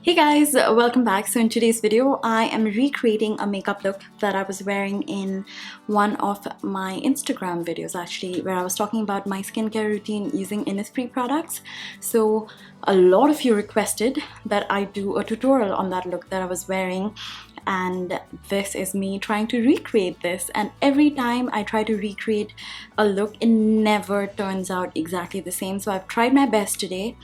Hey guys, welcome back. So in today's video, I am recreating a makeup look that I was wearing in one of my Instagram videos actually, where I was talking about my skincare routine using Innisfree products. So a lot of you requested that I do a tutorial on that look that I was wearing, and this is me trying to recreate this. And every time I try to recreate a look, it never turns out exactly the same. So I've tried my best today.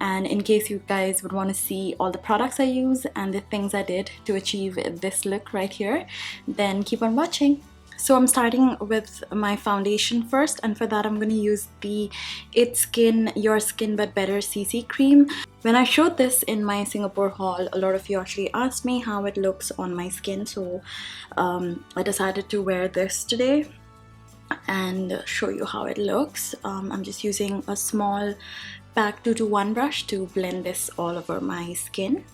And in case you guys would want to see all the products I use and the things I did to achieve this look right here, then keep on watching. So I'm starting with my foundation first, and for that I'm going to use the It's Skin Your Skin But Better CC cream. When I showed this in my Singapore haul, a lot of you actually asked me how it looks on my skin, so I decided to wear this today and show you how it looks. I'm just using a small pack 2-to-1 brush to blend this all over my skin.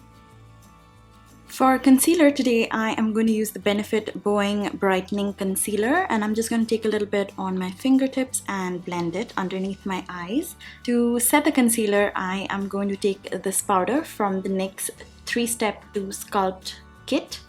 For concealer today, I am going to use the Benefit Bowing Brightening Concealer, and I'm just going to take a little bit on my fingertips and blend it underneath my eyes. To set the concealer, I am going to take this powder from the NYX 3-Step to Sculpt kit.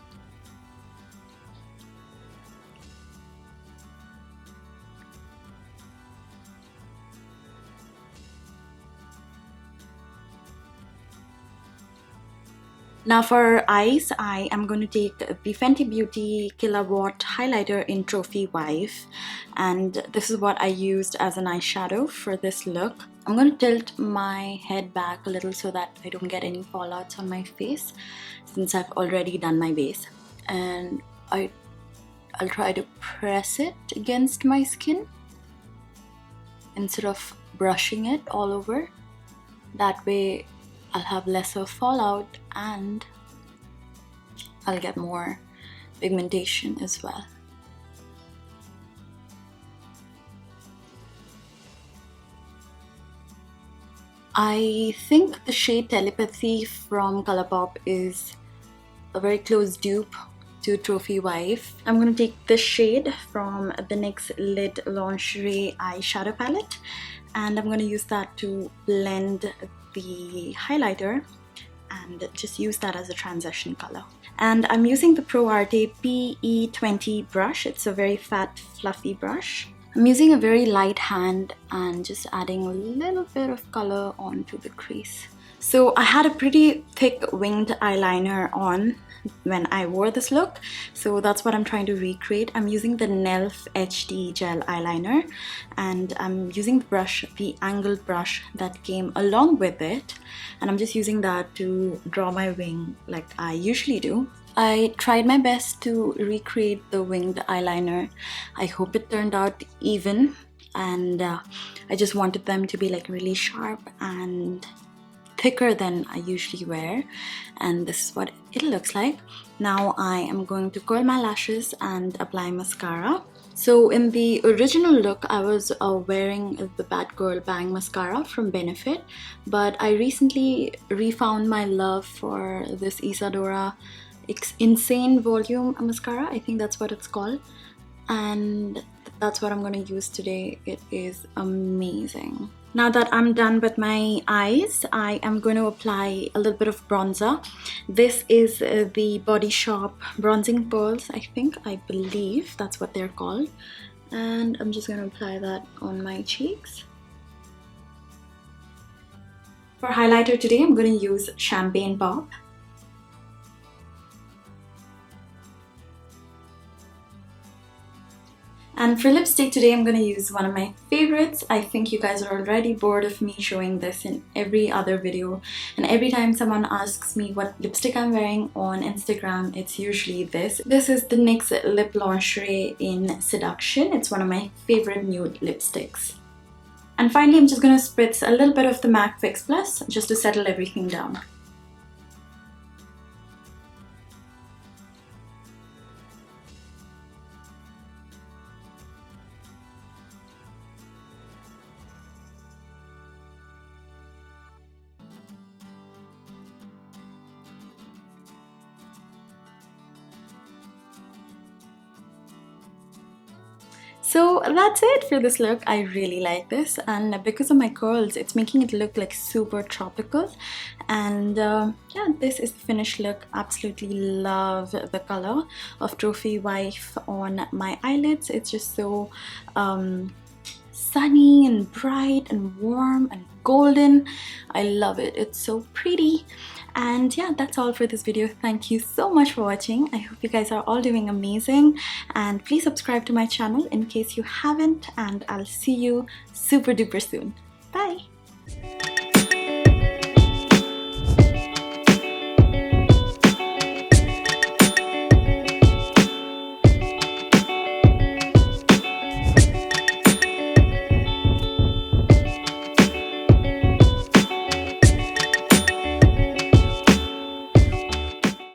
Now for eyes, I am going to take the Fenty Beauty Kilowatt Highlighter in Trophy Wife, and this is what I used as an eyeshadow for this look. I'm going to tilt my head back a little so that I don't get any fallouts on my face, since I've already done my base. And I'll try to press it against my skin instead of brushing it all over. That way I'll have lesser fallout and I'll get more pigmentation as well. I think the shade Telepathy from Colourpop is a very close dupe to Trophy Wife. I'm going to take this shade from the NYX Lit Lingerie eyeshadow palette, and I'm going to use that to blend the highlighter and just use that as a transition color. And I'm using the Pro Arte PE20 brush. It's a very fat, fluffy brush. I'm using a very light hand and just adding a little bit of color onto the crease. So I had a pretty thick winged eyeliner on when I wore this look, so that's what I'm trying to recreate. I'm using the NELF HD gel eyeliner, and I'm using the brush, the angled brush that came along with it, and I'm just using that to draw my wing like I usually do. I tried my best to recreate the winged eyeliner. I hope it turned out even, and I just wanted them to be like really sharp and thicker than I usually wear, and this is what it looks like. Now I am going to curl my lashes and apply mascara. So in the original look, I was wearing the Bad Girl Bang mascara from Benefit, but I recently refound my love for this Isadora Insane Volume mascara. I think that's what it's called, and that's what I'm going to use today. It is amazing. Now that I'm done with my eyes, I am going to apply a little bit of bronzer. This is the Body Shop Bronzing Pearls, I believe that's what they're called. And I'm just going to apply that on my cheeks. For highlighter today, I'm going to use Champagne Pop. And for lipstick today, I'm going to use one of my favorites. I think you guys are already bored of me showing this in every other video. And every time someone asks me what lipstick I'm wearing on Instagram, it's usually this. This is the NYX Lip Lingerie in Seduction. It's one of my favorite nude lipsticks. And finally, I'm just going to spritz a little bit of the MAC Fix Plus just to settle everything down. So that's it for this look. I really like this, and because of my curls it's making it look like super tropical. And yeah, this is the finished look. Absolutely love the color of Trophy Wife on my eyelids. It's just so sunny and bright and warm and golden. I love it. It's so pretty. And yeah, that's all for this video. Thank you so much for watching. I hope you guys are all doing amazing, and please subscribe to my channel in case you haven't, and I'll see you super duper soon. Bye.